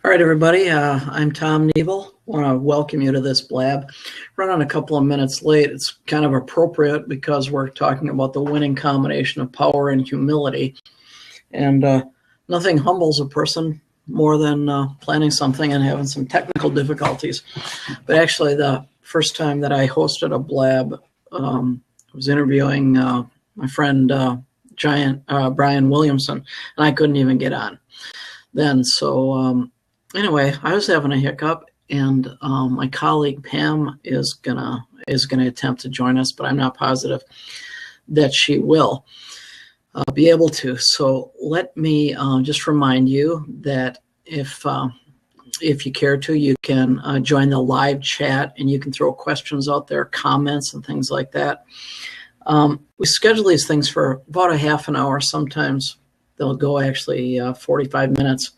All right, everybody. I'm Tom Nebel. I want to welcome you to this blab. Running a couple of minutes late. It's kind of appropriate because we're talking about the winning combination of power and humility. And nothing humbles a person more than planning something and having some technical difficulties. But actually, the first time that I hosted a blab, I was interviewing my friend Brian Williamson, and I couldn't even get on then. So anyway, I was having a hiccup, and my colleague Pam is gonna attempt to join us, but I'm not positive that she will be able to. So let me just remind you that if you care to, you can join the live chat, and you can throw questions out there, comments, and things like that. We schedule these things for about a half an hour. Sometimes they'll go actually 45 minutes.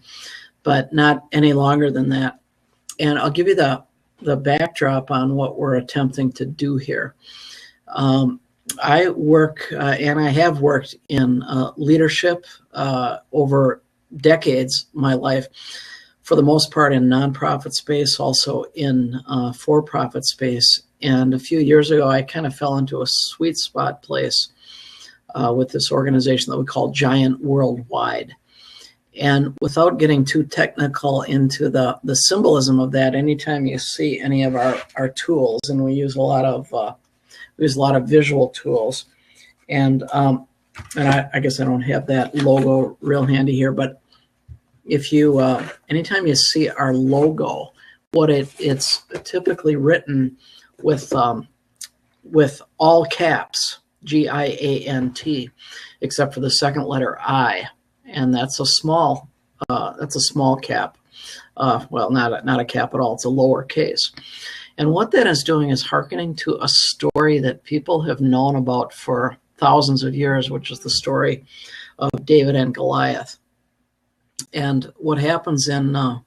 But not any longer than that. And I'll give you the backdrop on what we're attempting to do here. I work and I have worked in leadership over decades, my life, for the most part in nonprofit space, also in for-profit space. And a few years ago, I kind of fell into a sweet spot place with this organization that we call Giant Worldwide. And without getting too technical into the symbolism of that, anytime you see any of our tools, and we use a lot of visual tools, and I guess I don't have that logo real handy here, but if you anytime you see our logo, it's typically written with all caps, GIANT, except for the second letter I. And that's a small cap. Well, not a cap at all. It's a lowercase. And what that is doing is hearkening to a story that people have known about for thousands of years, which is the story of David and Goliath. And what happens in the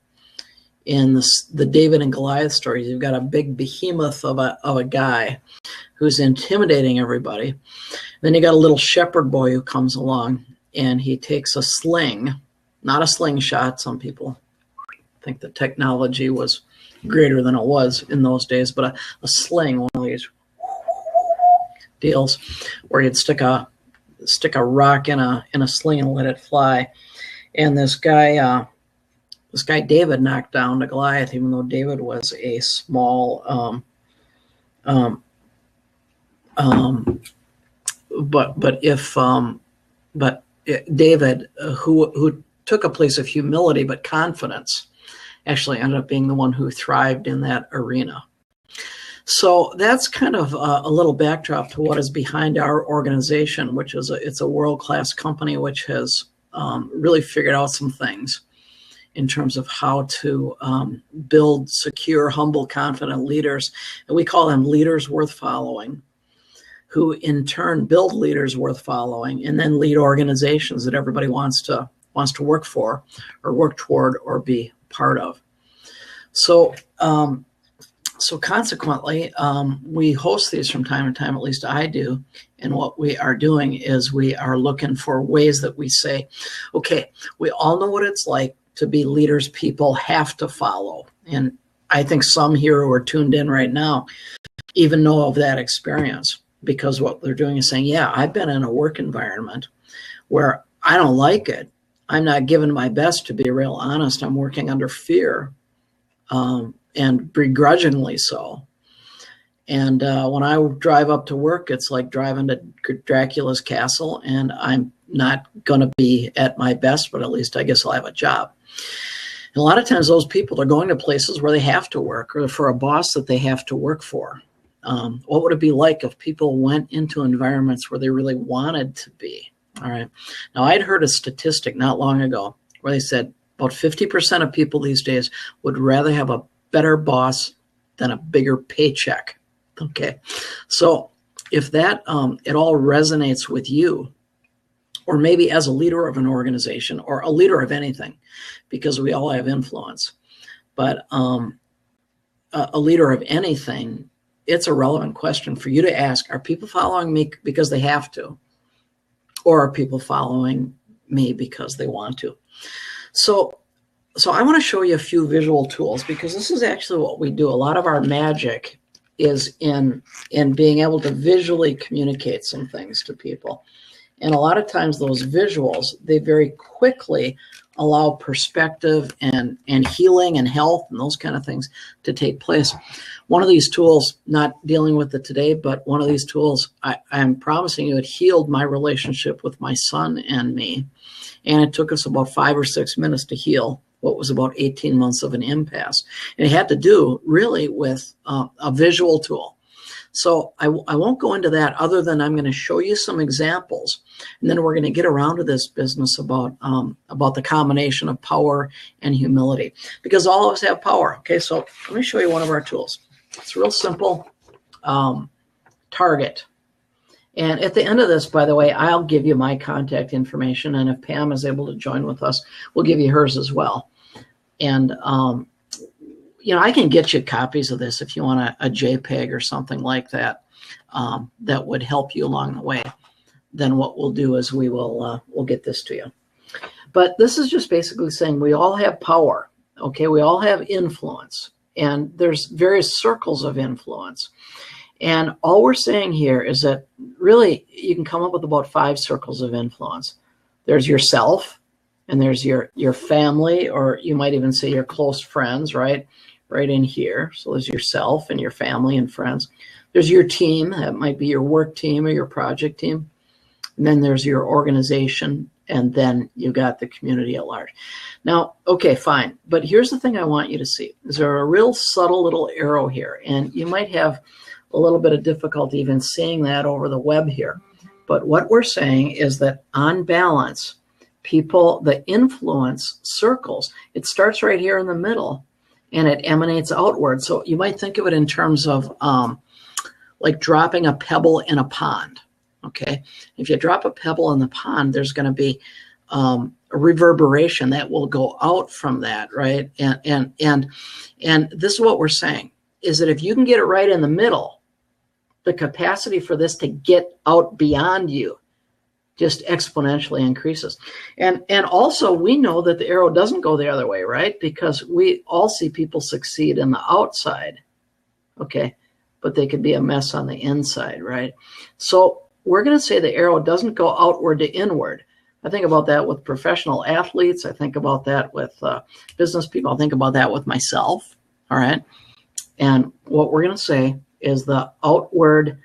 David and Goliath stories, you've got a big behemoth of a guy who's intimidating everybody. Then you got a little shepherd boy who comes along, and he takes a sling, not a slingshot. Some people think the technology was greater than it was in those days, but a sling, one of these deals where you'd stick a rock in a sling and let it fly. And this guy David knocked down the Goliath, even though David was a small but David, who took a place of humility but confidence, actually ended up being the one who thrived in that arena. So that's kind of a little backdrop to what is behind our organization, which is it's a world-class company which has really figured out some things in terms of how to build secure, humble, confident leaders. And we call them leaders worth following, who in turn build leaders worth following and then lead organizations that everybody wants to work for or work toward or be part of. So consequently, we host these from time to time, at least I do. And what we are doing is we are looking for ways that we say, okay, we all know what it's like to be leaders people have to follow. And I think some here who are tuned in right now even know of that experience. Because what they're doing is saying, yeah, I've been in a work environment where I don't like it. I'm not giving my best, to be real honest. I'm working under fear, and begrudgingly so. And when I drive up to work, it's like driving to Dracula's castle, and I'm not going to be at my best, but at least I guess I'll have a job. And a lot of times those people are going to places where they have to work, or for a boss that they have to work for. What would it be like if people went into environments where they really wanted to be? All right. Now, I'd heard a statistic not long ago where they said about 50% of people these days would rather have a better boss than a bigger paycheck. Okay. So if that it all resonates with you, or maybe as a leader of an organization or a leader of anything, because we all have influence, but a leader of anything, it's a relevant question for you to ask, are people following me because they have to? Or are people following me because they want to? So So I want to show you a few visual tools, because this is actually what we do. A lot of our magic is in being able to visually communicate some things to people. And a lot of times those visuals, they very quickly allow perspective and healing and health and those kind of things to take place. One of these tools, not dealing with it today, but one of these tools, I'm promising you, it healed my relationship with my son and me. And it took us about 5 or 6 minutes to heal what was about 18 months of an impasse. And it had to do really with a visual tool. So I won't go into that, other than I'm going to show you some examples, and then we're going to get around to this business about the combination of power and humility, because all of us have power. Okay, so let me show you one of our tools. It's real simple. Target. And at the end of this, by the way, I'll give you my contact information, and if Pam is able to join with us, we'll give you hers as well. And you know, I can get you copies of this if you want a JPEG or something like that, that would help you along the way. Then what we'll do is we'll get this to you. But this is just basically saying we all have power. Okay, we all have influence, and there's various circles of influence. And all we're saying here is that really you can come up with about 5 circles of influence. There's yourself, and there's your family, or you might even say your close friends, right in here. So there's yourself and your family and friends. There's your team. That might be your work team or your project team. And then there's your organization, and then you got the community at large. Now, okay, fine. But here's the thing I want you to see. Is there a real subtle little arrow here? And you might have a little bit of difficulty even seeing that over the web here. But what we're saying is that on balance, people, the influence circles, it starts right here in the middle, and it emanates outward. So you might think of it in terms of like dropping a pebble in a pond. Okay, if you drop a pebble in the pond, there's going to be a reverberation that will go out from that, right? And this is what we're saying, is that if you can get it right in the middle, the capacity for this to get out beyond you just exponentially increases. And also we know that the arrow doesn't go the other way, right? Because we all see people succeed in the outside, okay, but they could be a mess on the inside, right? So we're going to say the arrow doesn't go outward to inward. I think about that with professional athletes. I think about that with business people. I think about that with myself, all right? And what we're going to say is the outward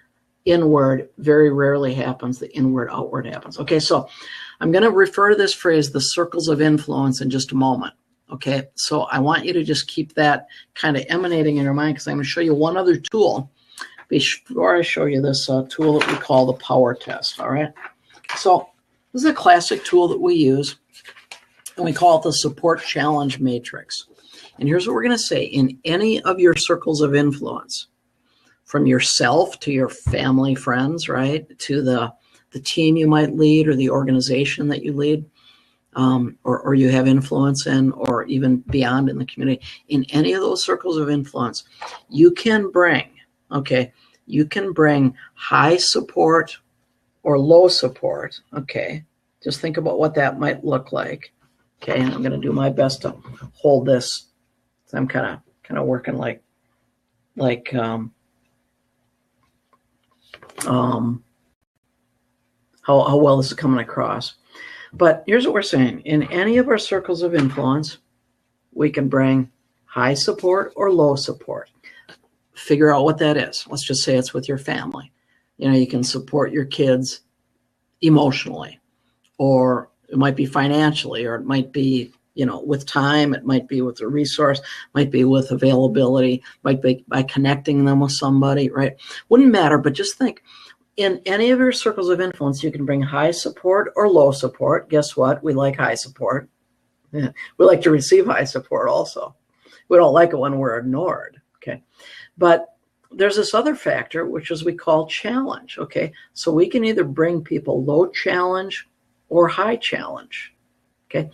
inward very rarely happens. The inward outward happens. Okay, so I'm going to refer to this phrase, the circles of influence, in just a moment. Okay, so I want you to just keep that kind of emanating in your mind, because I'm going to show you one other tool before I show you this tool that we call the power test. All right, so this is a classic tool that we use, and we call it the support challenge matrix. And here's what we're going to say: in any of your circles of influence, from yourself to your family, friends, right, to the team you might lead, or the organization that you lead, or you have influence in, or even beyond in the community, in any of those circles of influence, you can bring, okay, you can bring high support or low support, okay? Just think about what that might look like, okay? And I'm going to do my best to hold this. So I'm kind of working like how well this is coming across. But here's what we're saying: in any of our circles of influence, we can bring high support or low support. Figure out what that is. Let's just say it's with your family. You know, you can support your kids emotionally, or it might be financially, or it might be, you know, with time, it might be with a resource, might be with availability, might be by connecting them with somebody, right? Wouldn't matter, but just think, in any of your circles of influence, you can bring high support or low support. Guess what? We like high support. Yeah. We like to receive high support also. We don't like it when we're ignored, okay? But there's this other factor, which is we call challenge, okay? So we can either bring people low challenge or high challenge, okay,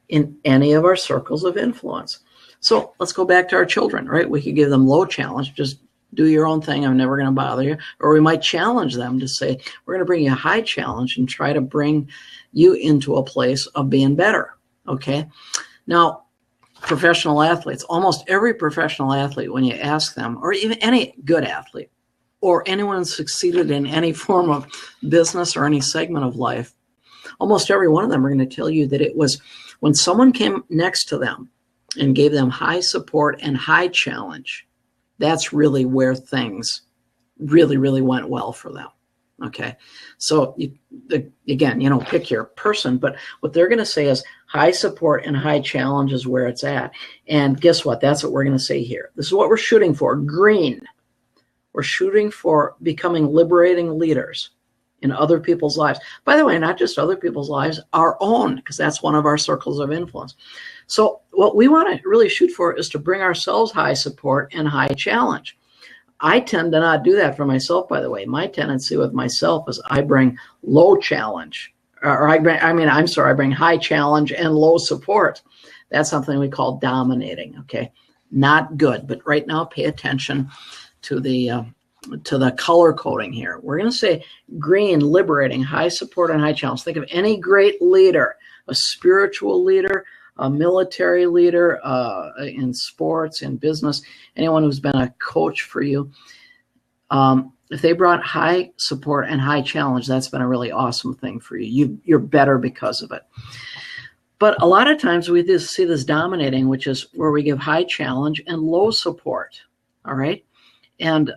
in any of our circles of influence. So let's go back to our children, right? We could give them low challenge, just do your own thing, I'm never going to bother you. Or we might challenge them to say, we're going to bring you a high challenge and try to bring you into a place of being better, okay? Now, professional athletes, almost every professional athlete, when you ask them, or even any good athlete, or anyone who's succeeded in any form of business or any segment of life, almost every one of them are going to tell you that it was when someone came next to them and gave them high support and high challenge, that's really where things really, really went well for them. Okay. So again, pick your person, but what they're going to say is high support and high challenge is where it's at. And guess what? That's what we're going to say here. This is what we're shooting for. Green. We're shooting for becoming liberating leaders in other people's lives. By the way, not just other people's lives, our own, because that's one of our circles of influence. So what we want to really shoot for is to bring ourselves high support and high challenge. I tend to not do that for myself, by the way. My tendency with myself is I bring low challenge, I bring high challenge and low support. That's something we call dominating, okay? Not good, but right now pay attention to the color coding here. We're going to say green, liberating, high support and high challenge. Think of any great leader, a spiritual leader, a military leader, in sports, in business, anyone who's been a coach for you. If they brought high support and high challenge, that's been a really awesome thing for you. You're better because of it. But a lot of times we just see this dominating, which is where we give high challenge and low support. All right. And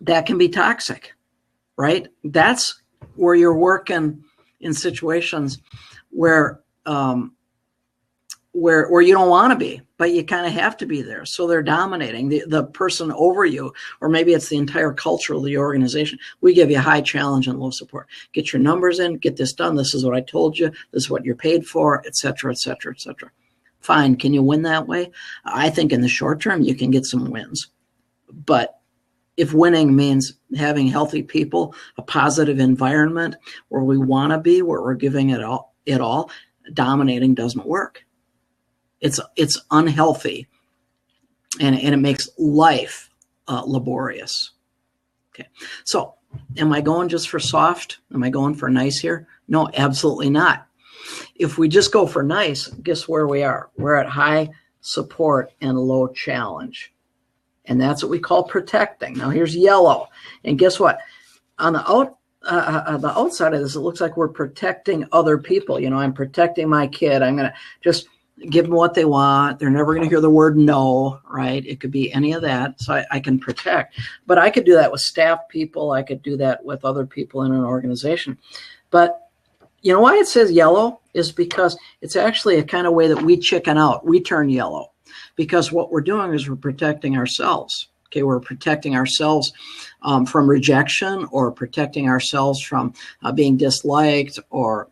that can be toxic, right? That's where you're working in situations where you don't want to be, but you kind of have to be there. So they're dominating the person over you, or maybe it's the entire culture of the organization. We give you high challenge and low support. Get your numbers in, get this done. This is what I told you. This is what you're paid for, et cetera, et cetera, et cetera. Fine. Can you win that way? I think in the short term, you can get some wins. But if winning means having healthy people, a positive environment where we want to be, where we're giving it all, dominating doesn't work. It's unhealthy, and it makes life laborious. Okay, so am I going just for soft? Am I going for nice here? No, absolutely not. If we just go for nice, guess where we are? We're at high support and low challenge. And that's what we call protecting. Now here's yellow. And guess what? On the outside of this, it looks like we're protecting other people. I'm protecting my kid. I'm going to just give them what they want. They're never going to hear the word no, right? It could be any of that. So I can protect. But I could do that with staff people. I could do that with other people in an organization. But you know why it says yellow is because it's actually a kind of way that we chicken out. We turn yellow. Because what we're doing is we're protecting ourselves. Okay, we're protecting ourselves from rejection, or protecting ourselves from being disliked, or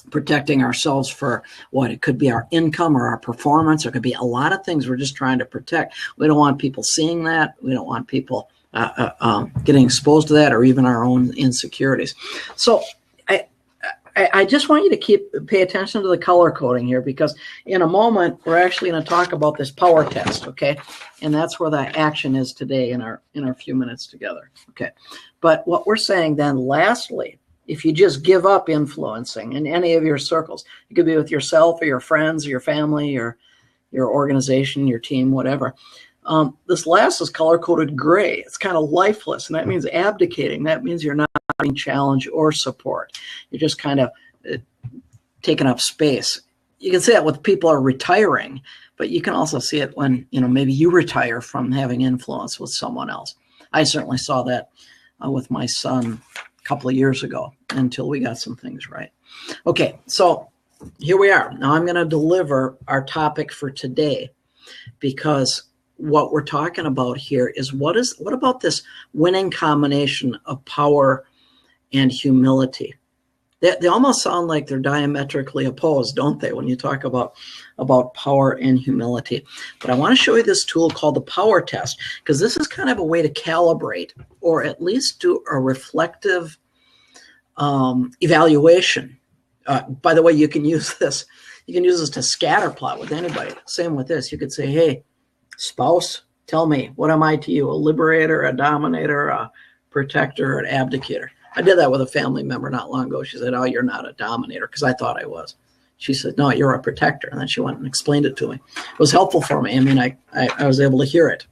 protecting ourselves for what it could be our income or our performance. It could be a lot of things we're just trying to protect. We don't want people seeing that. We don't want people getting exposed to that, or even our own insecurities. So I just want you to pay attention to the color coding here, because in a moment, we're actually going to talk about this power test, okay? And that's where the action is today in our few minutes together, okay? But what we're saying then, lastly, if you just give up influencing in any of your circles, it could be with yourself or your friends or your family or your organization, your team, whatever. This last is color-coded gray. It's kind of lifeless, and that means abdicating. That means you're not being challenge or support. You're just kind of taking up space. You can see that with people are retiring, but you can also see it when, maybe you retire from having influence with someone else. I certainly saw that with my son a couple of years ago, until we got some things right. Okay, so here we are. Now I'm going to deliver our topic for today, because what we're talking about here is what about this winning combination of power and humility? They almost sound like they're diametrically opposed, don't they, when you talk about power and humility? But I want to show you this tool called the power test, because this is kind of a way to calibrate, or at least do a reflective evaluation. By the way, you can use this. You can use this to scatter plot with anybody. Same with this. You could say, hey, spouse, tell me, what am I to you? A liberator, a dominator, a protector, an abdicator? I did that with a family member not long ago. She said, oh, you're not a dominator, because I thought I was. She said, no, you're a protector. And then she went and explained it to me. It was helpful for me. I mean, I was able to hear it.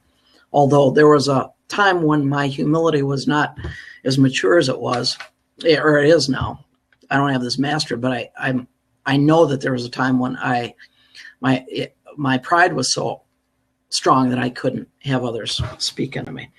Although there was a time when my humility was not as mature as it was, or it is now. I don't have this mastered, but I know that there was a time when my pride was so strong that I couldn't have others speak into me.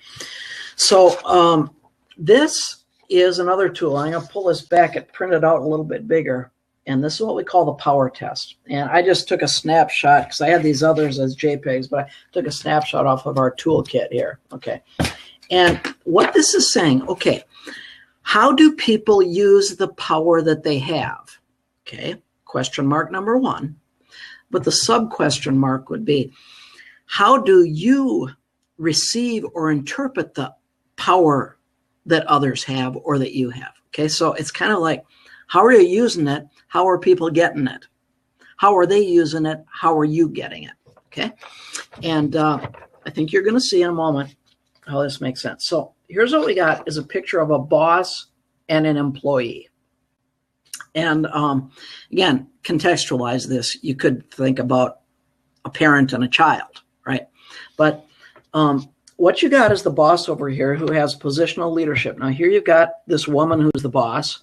So this is another tool. I'm going to pull this back and print it out a little bit bigger. And this is what we call the power test. And I just took a snapshot because I had these others as JPEGs, but I took a snapshot off of our toolkit here. Okay. And what this is saying, okay, how do people use the power that they have? Okay. Question mark number one. But the sub-question mark would be, how do you receive or interpret the power that others have or that you have? Okay. So it's kind of like, how are you using it? How are people getting it? How are they using it? How are you getting it? Okay. And I think you're going to see in a moment how this makes sense. So here's what we got is a picture of a boss and an employee. And again, contextualize this. You could think about a parent and a child, right? But what you got is the boss over here who has positional leadership. Now here you've got this woman who's the boss.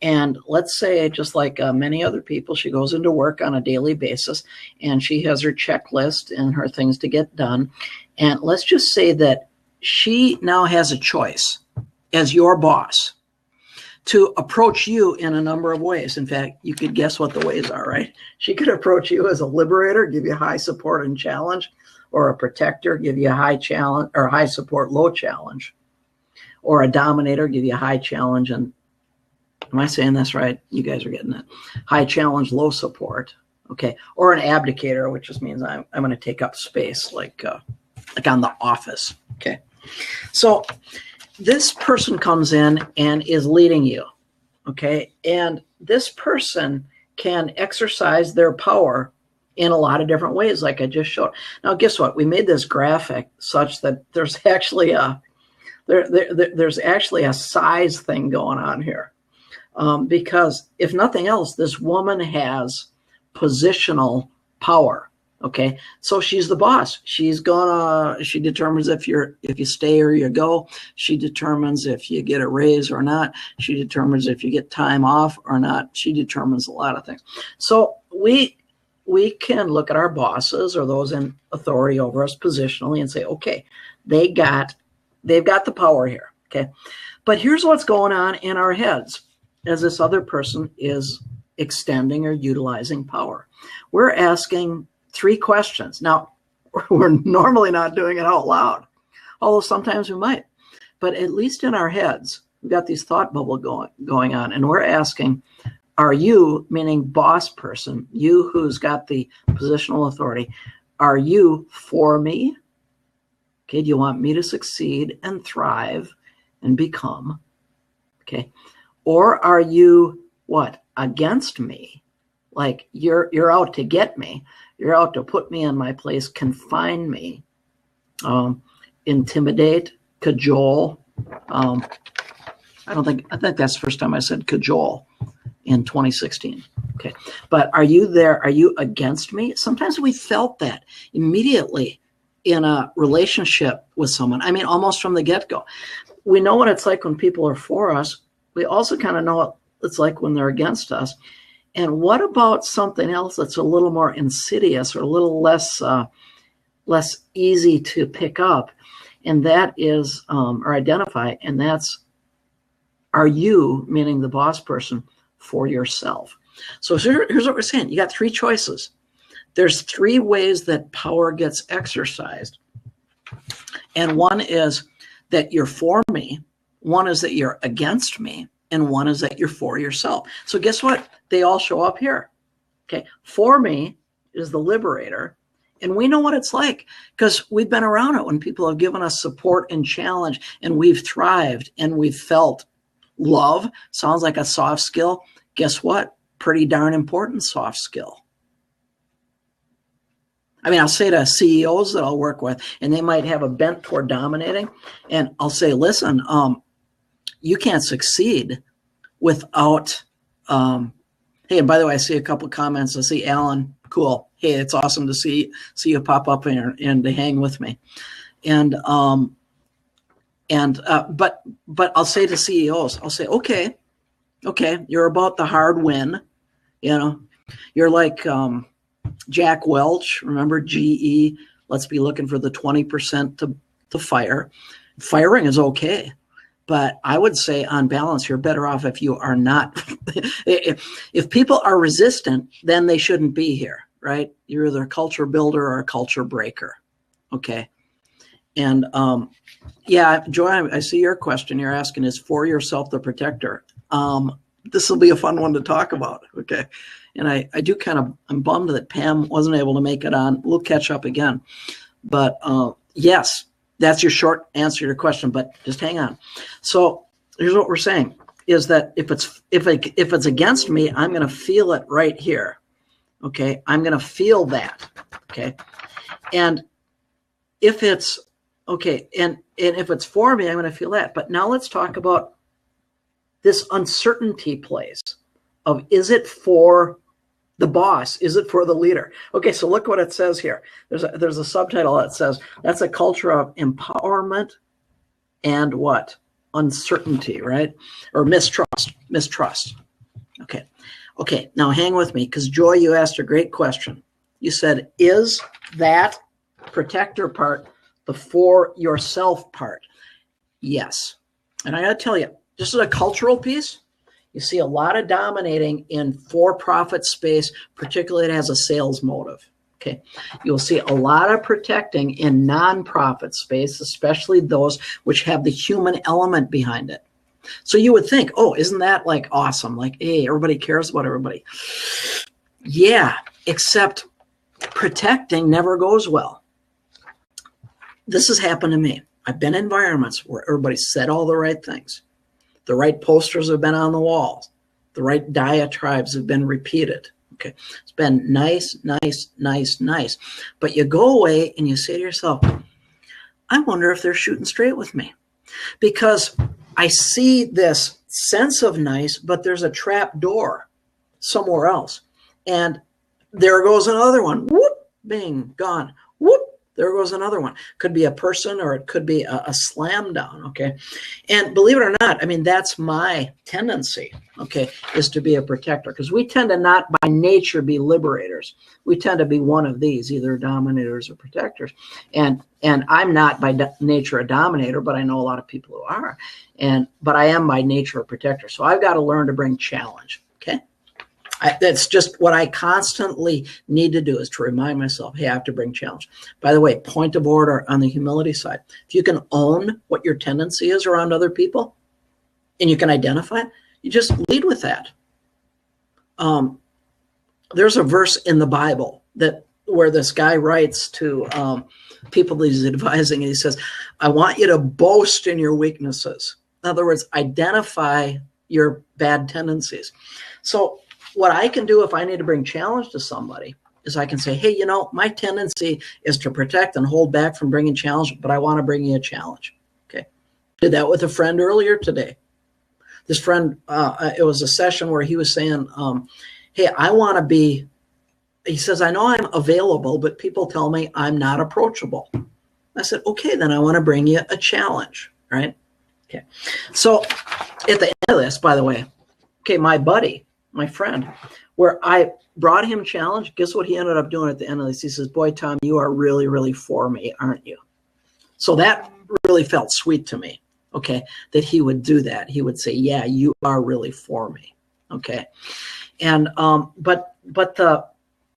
And let's say, just like many other people, she goes into work on a daily basis and she has her checklist and her things to get done. And let's just say that she now has a choice as your boss to approach you in a number of ways. In fact, you could guess what the ways are, right? She could approach you as a liberator, give you high support and challenge, or a protector, give you a high challenge or high support, low challenge, or a dominator, give you a high challenge and am I saying this right? You guys are getting it. High challenge, low support. Okay. Or an abdicator, which just means I'm going to take up space, like on The Office. Okay. So this person comes in and is leading you. Okay. And this person can exercise their power in a lot of different ways, like I just showed. Now, guess what? We made this graphic such that there's actually there's actually a size thing going on here. Because if nothing else, this woman has positional power. Okay. So she's the boss. She determines if you stay or you go. She determines if you get a raise or not. She determines if you get time off or not. She determines a lot of things. So we can look at our bosses or those in authority over us positionally and say, okay, they've got the power here. Okay. But here's what's going on in our heads as this other person is extending or utilizing power. We're asking 3 questions. Now, we're normally not doing it out loud, although sometimes we might. But at least in our heads, we've got these thought bubble going on, and we're asking, are you, meaning boss person, you who's got the positional authority, are you for me? Okay, do you want me to succeed and thrive and become? Okay. Or are you what? Against me? Like you're out to get me. You're out to put me in my place, confine me, intimidate, cajole. I think that's the first time I said cajole in 2016. Okay. But are you there? Are you against me? Sometimes we felt that immediately in a relationship with someone. I mean, almost from the get-go. We know what it's like when people are for us. We also kind of know what it's like when they're against us. And what about something else that's a little more insidious or a little less easy to pick up? And that is, or identify, and that's, are you, meaning the boss person, for yourself? So here's what we're saying. You got 3 choices. There's 3 ways that power gets exercised. And one is that you're for me. One is that you're against me, and one is that you're for yourself. So guess what? They all show up here. Okay. For me is the liberator. And we know what it's like because we've been around it when people have given us support and challenge and we've thrived and we've felt love. Sounds like a soft skill. Guess what? Pretty darn important soft skill. I mean, I'll say to CEOs that I'll work with, and they might have a bent toward dominating. And I'll say, listen, you can't succeed without Hey, and by the way, I see a couple comments. I see Alan. Cool. Hey, it's awesome to see you pop up here and to hang with me. And but I'll say to CEOs, I'll say, okay, you're about the hard win. You know, you're like Jack Welch. Remember GE? Let's be looking for the 20% to fire. Firing is okay. But I would say on balance, you're better off if you are not. If people are resistant, then they shouldn't be here, right? You're either a culture builder or a culture breaker. Okay. And yeah, Joy, I see your question. You're asking, is for yourself the protector? This will be a fun one to talk about. Okay. And I do I'm bummed that Pam wasn't able to make it on. We'll catch up again. But yes, that's your short answer to your question, but just hang on. So here's what we're saying is that if it's against me, I'm going to feel it right here. Okay. I'm going to feel that. Okay. And if it's okay. And if it's for me, I'm going to feel that. But now let's talk about this uncertainty place of, is it for the boss? Is it for the leader? Okay, so look what it says here. There's a subtitle that says that's a culture of empowerment and what? Uncertainty, right? Or mistrust. Okay, now hang with me, because Joy, you asked a great question. You said, is that protector part the for yourself part? Yes. And I got to tell you, just as a cultural piece, you see a lot of dominating in for-profit space, particularly it has a sales motive. Okay, you'll see a lot of protecting in nonprofit space, especially those which have the human element behind it. So you would think, oh, isn't that like awesome? Like, hey, everybody cares about everybody. Yeah, except protecting never goes well. This has happened to me. I've been in environments where everybody said all the right things. The right posters have been on the walls. The right diatribes have been repeated. Okay, it's been nice. But you go away and you say to yourself, I wonder if they're shooting straight with me. Because I see this sense of nice, but there's a trap door somewhere else. And there goes another one. Whoop, bing, gone. Whoop, there goes another one. Could be a person or it could be a slam down, okay? And believe it or not, I mean, that's my tendency, okay, is to be a protector, because we tend to not by nature be liberators. We tend to be one of these, either dominators or protectors. And I'm not by nature a dominator, but I know a lot of people who are. But I am by nature a protector. So I've got to learn to bring challenge, okay? That's just what I constantly need to do, is to remind myself, hey, I have to bring challenge. By the way, point of order on the humility side. If you can own what your tendency is around other people and you can identify it, you just lead with that. There's a verse in the Bible where this guy writes to people that he's advising, and he says, I want you to boast in your weaknesses. In other words, identify your bad tendencies. So what I can do if I need to bring challenge to somebody is I can say, hey, you know, my tendency is to protect and hold back from bringing challenge, but I want to bring you a challenge. Okay. Did that with a friend earlier today. This friend, it was a session where he was saying, hey, I want to be, he says, I know I'm available, but people tell me I'm not approachable. I said, okay, then I want to bring you a challenge, right? Okay. So at the end of this, by the way, okay, my buddy, my friend, where I brought him challenge, guess what he ended up doing at the end of this? He says, boy, Tom, you are really, really for me, aren't you? So that really felt sweet to me, okay, that he would do that. He would say, yeah, you are really for me, okay? And but the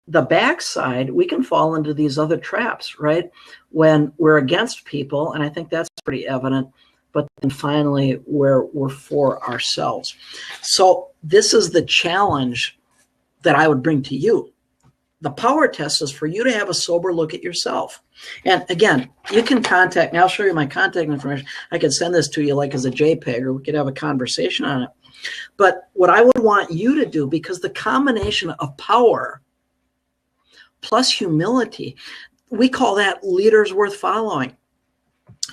backside, we can fall into these other traps, right? When we're against people, and I think that's pretty evident, but then finally where we're for ourselves. So this is the challenge that I would bring to you. The power test is for you to have a sober look at yourself. And again, you can contact me. I'll show you my contact information. I can send this to you like as a JPEG, or we could have a conversation on it. But what I would want you to do, because the combination of power plus humility, we call that leaders worth following.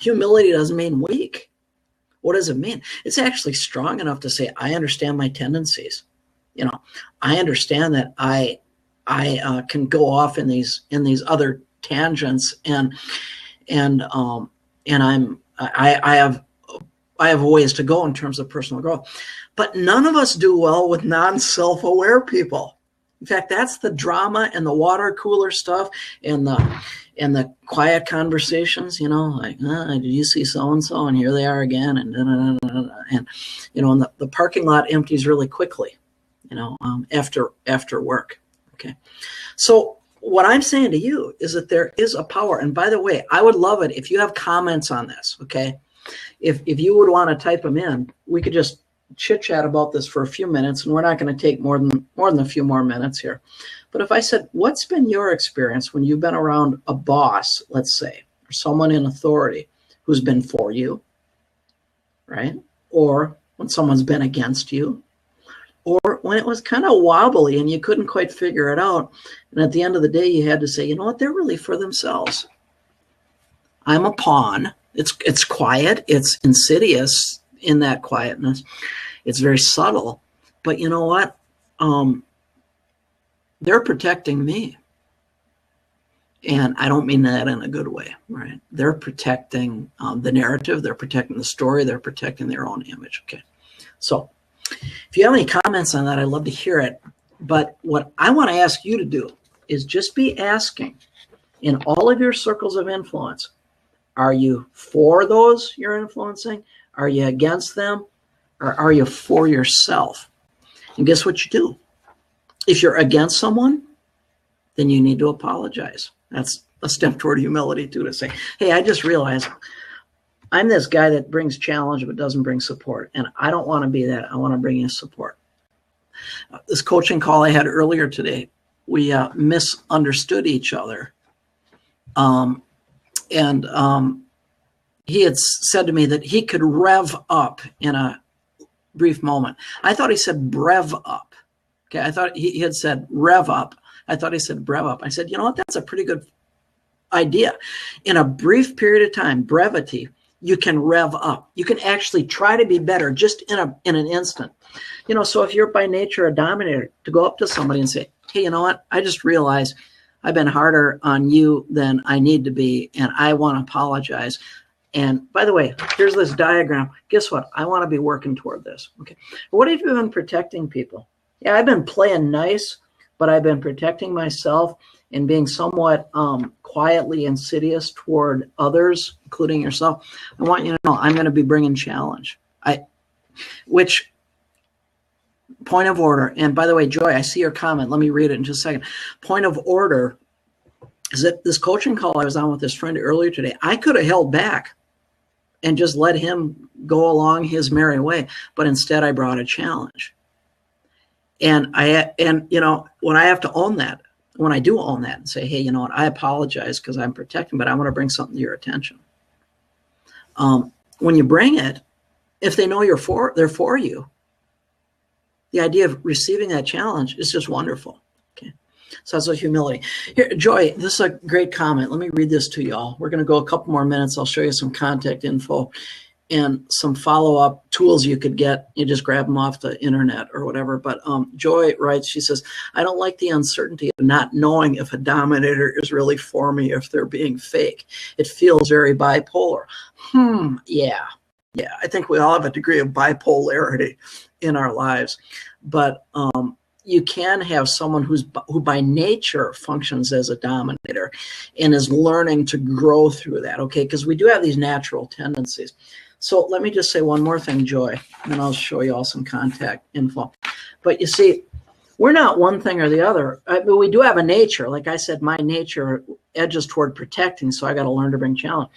Humility doesn't mean weak. What does it mean? It's actually strong enough to say, I understand my tendencies. You know, I understand that I can go off in these other tangents, and I have ways to go in terms of personal growth, but none of us do well with non-self-aware people. In fact, that's the drama and the water cooler stuff and the quiet conversations, like, did you see so-and-so? And here they are again. And, and the parking lot empties really quickly, after work. Okay. So what I'm saying to you is that there is a power. And by the way, I would love it if you have comments on this. Okay. If you would want to type them in, we could just chit chat about this for a few minutes, and we're not going to take more than a few more minutes here. But if I said, what's been your experience when you've been around a boss, let's say, or someone in authority who's been for you, right? Or when someone's been against you, or when it was kind of wobbly and you couldn't quite figure it out. And at the end of the day, you had to say, you know what, they're really for themselves. I'm a pawn. It's quiet. It's insidious in that quietness. It's very subtle. But you know what? They're protecting me. And I don't mean that in a good way, right? They're protecting the narrative. They're protecting the story. They're protecting their own image. Okay. So if you have any comments on that, I'd love to hear it. But what I want to ask you to do is just be asking in all of your circles of influence, are you for those you're influencing? Are you against them? Or are you for yourself? And guess what you do? If you're against someone, then you need to apologize. That's a step toward humility too, to say, hey, I just realized I'm this guy that brings challenge but doesn't bring support. And I don't want to be that. I want to bring you support. This coaching call I had earlier today, we misunderstood each other. He had said to me that he could rev up in a brief moment. I thought he said brev up. Okay, I thought he had said rev up. I thought he said brev up. I said, you know what? That's a pretty good idea. In a brief period of time, brevity, you can rev up. You can actually try to be better just in an instant. So if you're by nature a dominator, to go up to somebody and say, hey, you know what? I just realized I've been harder on you than I need to be, and I want to apologize. And by the way, here's this diagram. Guess what? I want to be working toward this. Okay. What have you been protecting people? Yeah, I've been playing nice, but I've been protecting myself and being somewhat quietly insidious toward others, including yourself. I want you to know I'm going to be bringing challenge. Which point of order, and by the way, Joy, I see your comment. Let me read it in just a second. Point of order is that this coaching call I was on with this friend earlier today, I could have held back and just let him go along his merry way, but instead I brought a challenge. And when I have to own that, when I do own that and say, hey, you know what, I apologize because I'm protecting, but I want to bring something to your attention. When you bring it, if they know they're for you, the idea of receiving that challenge is just wonderful. Okay. So that's a humility. Here, Joy, this is a great comment. Let me read this to y'all. We're going to go a couple more minutes. I'll show you some contact info and some follow-up tools you could get. You just grab them off the internet or whatever. But Joy writes, she says, I don't like the uncertainty of not knowing if a dominator is really for me, if they're being fake. It feels very bipolar. Yeah. I think we all have a degree of bipolarity in our lives. But you can have someone who by nature functions as a dominator and is learning to grow through that, okay? Because we do have these natural tendencies. So let me just say one more thing, Joy, and then I'll show you all some contact info. But you see, we're not one thing or the other. But we do have a nature. Like I said, my nature edges toward protecting, so I got to learn to bring challenge.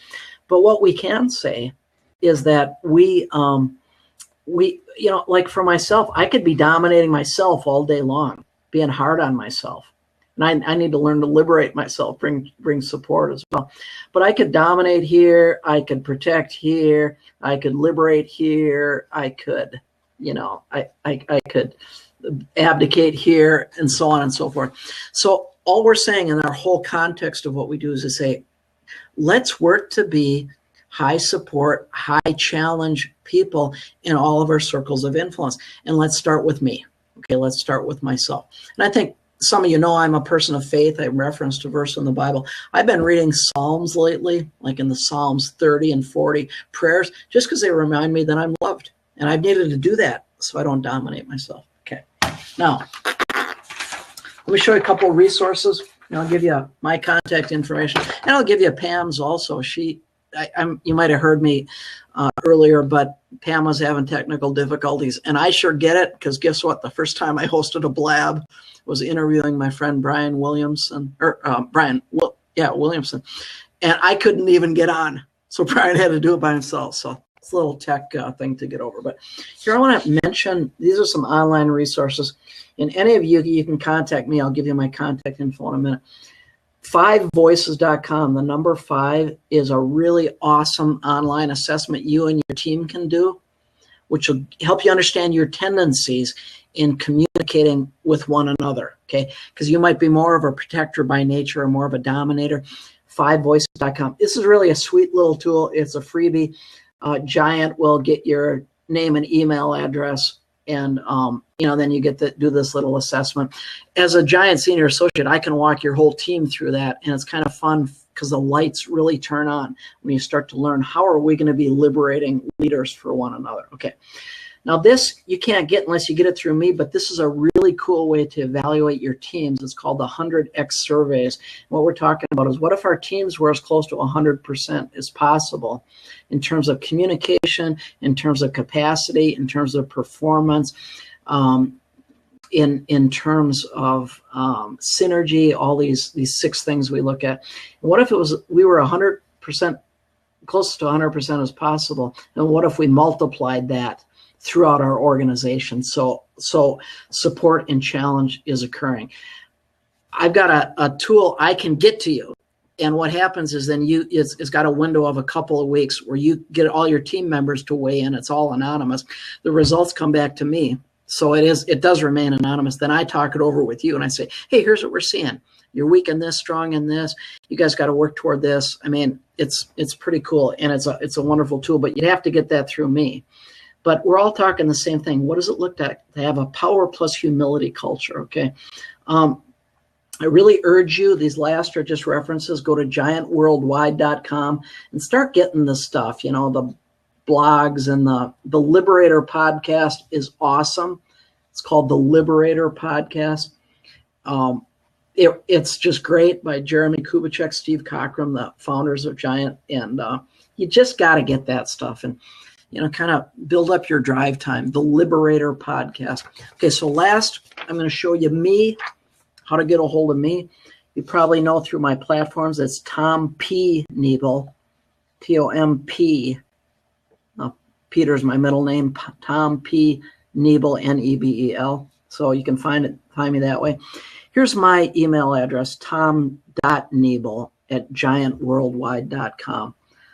But what we can say is that we like for myself, I could be dominating myself all day long, being hard on myself. And I need to learn to liberate myself, bring support as well. But I could dominate here. I could protect here. I could liberate here. I could, I could abdicate here, and so on and so forth. So all we're saying in our whole context of what we do is to say, let's work to be high support, high challenge people in all of our circles of influence. And let's start with me. Okay, let's start with myself. And I think some of you know I'm a person of faith. I referenced a verse in the Bible. I've been reading Psalms lately, like in the Psalms 30 and 40 prayers, just because they remind me that I'm loved. And I've needed to do that so I don't dominate myself. Okay. Now, let me show you a couple of resources. And I'll give you my contact information. And I'll give you Pam's also. You might have heard me earlier, but Pam was having technical difficulties. And I sure get it, because guess what? The first time I hosted a blab was interviewing my friend Brian Williamson, Williamson, and I couldn't even get on. So Brian had to do it by himself. So it's a little tech thing to get over. But here I want to mention, these are some online resources. And any of you, you can contact me. I'll give you my contact info in a minute. 5voices.com, the number 5, is a really awesome online assessment you and your team can do, which will help you understand your tendencies in communicating with one another, okay? Because you might be more of a protector by nature or more of a dominator. 5voices.com. This is really a sweet little tool. It's a freebie. Giant will get your name and email address, and then you get to do this little assessment. As a Giant senior associate, I can walk your whole team through that, and it's kind of fun because the lights really turn on when you start to learn how are we going to be liberating leaders for one another. Okay. Now this you can't get unless you get it through me, but this is a really cool way to evaluate your teams. It's called the 100X surveys. And what we're talking about is, what if our teams were as close to 100% as possible in terms of communication, in terms of capacity, in terms of performance, in terms of synergy, all these 6 things we look at. And what if we were 100%, close to 100% as possible, and what if we multiplied that throughout our organization? So support and challenge is occurring. I've got a tool I can get to you. And what happens is then it's got a window of a couple of weeks where you get all your team members to weigh in. It's all anonymous. The results come back to me. So it does remain anonymous. Then I talk it over with you and I say, hey, here's what we're seeing. You're weak in this, strong in this. You guys got to work toward this. I mean, it's pretty cool, and it's a wonderful tool, but you'd have to get that through me. But we're all talking the same thing. What does it look like to have a power plus humility culture? Okay. I really urge you, these last are just references, go to giantworldwide.com and start getting this stuff. The blogs and the Liberator podcast is awesome. It's called the Liberator podcast. It's just great, by Jeremy Kubicek, Steve Cockram, the founders of Giant. And you just got to get that stuff and, kind of build up your drive time. The Liberator podcast. Okay, so last, I'm going to show you me, how to get a hold of me. You probably know through my platforms. It's Tom P. Nebel, T-O-M-P. Peter's my middle name, Tom P. Nebel, N-E-B-E-L. So you can find me that way. Here's my email address, tom.nebel@giantworldwide.com.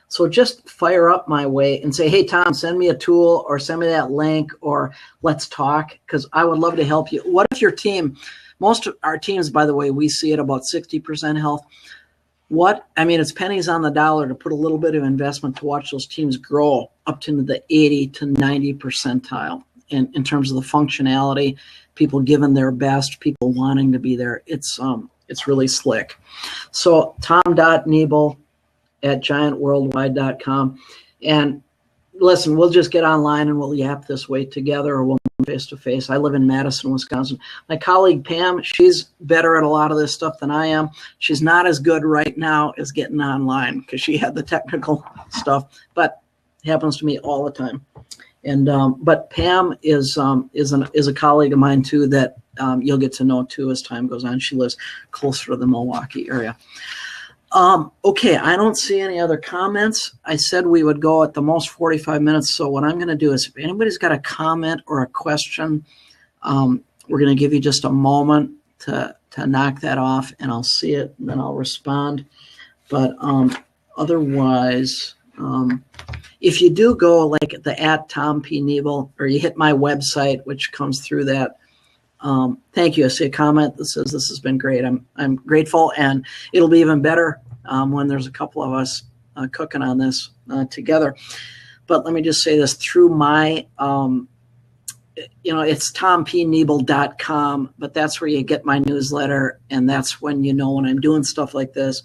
So just fire up my way and say, hey, Tom, send me a tool or send me that link or let's talk, because I would love to help you. What if your team, most of our teams, by the way, we see at about 60% health. It's pennies on the dollar to put a little bit of investment to watch those teams grow up to the 80 to 90 percentile in terms of the functionality, people giving their best, people wanting to be there. It's really slick. So tom.nebel@giantworldwide.com. And listen, we'll just get online and we'll yap this way together, or we'll face to face. I live in Madison, Wisconsin. My colleague Pam, she's better at a lot of this stuff than I am. She's not as good right now as getting online because she had the technical stuff, but it happens to me all the time. And but Pam is a colleague of mine too that you'll get to know too as time goes on. She lives closer to the Milwaukee area. Okay, I don't see any other comments. I said we would go at the most 45 minutes. So what I'm going to do is, if anybody's got a comment or a question, we're going to give you just a moment to knock that off, and I'll see it, and then I'll respond. But otherwise, if you do go like the @Tom P. Nebel, or you hit my website, which comes through that. Thank you. I see a comment that says this has been great. I'm grateful, and it'll be even better when there's a couple of us cooking on this together. But let me just say this: through my it's tompniebel.com, but that's where you get my newsletter, and that's when you know when I'm doing stuff like this,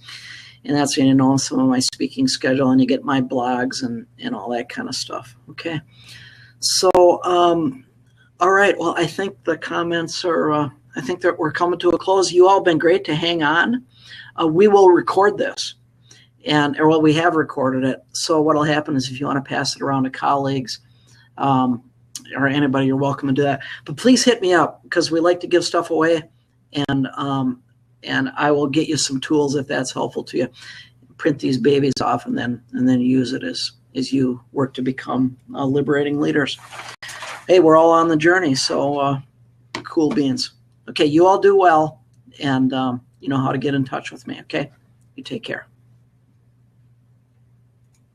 and that's when you know some of my speaking schedule, and you get my blogs and all that kind of stuff. Okay, so all right. Well, I think the comments are. I think that we're coming to a close. You all been great to hang on. We will record this, or we have recorded it. So what'll happen is if you want to pass it around to colleagues. Or anybody, you're welcome to do that. But please hit me up because we like to give stuff away, and I will get you some tools if that's helpful to you. Print these babies off and then use it as you work to become liberating leaders. Hey, we're all on the journey, so cool beans. Okay, you all do well, and you know how to get in touch with me. Okay, you take care.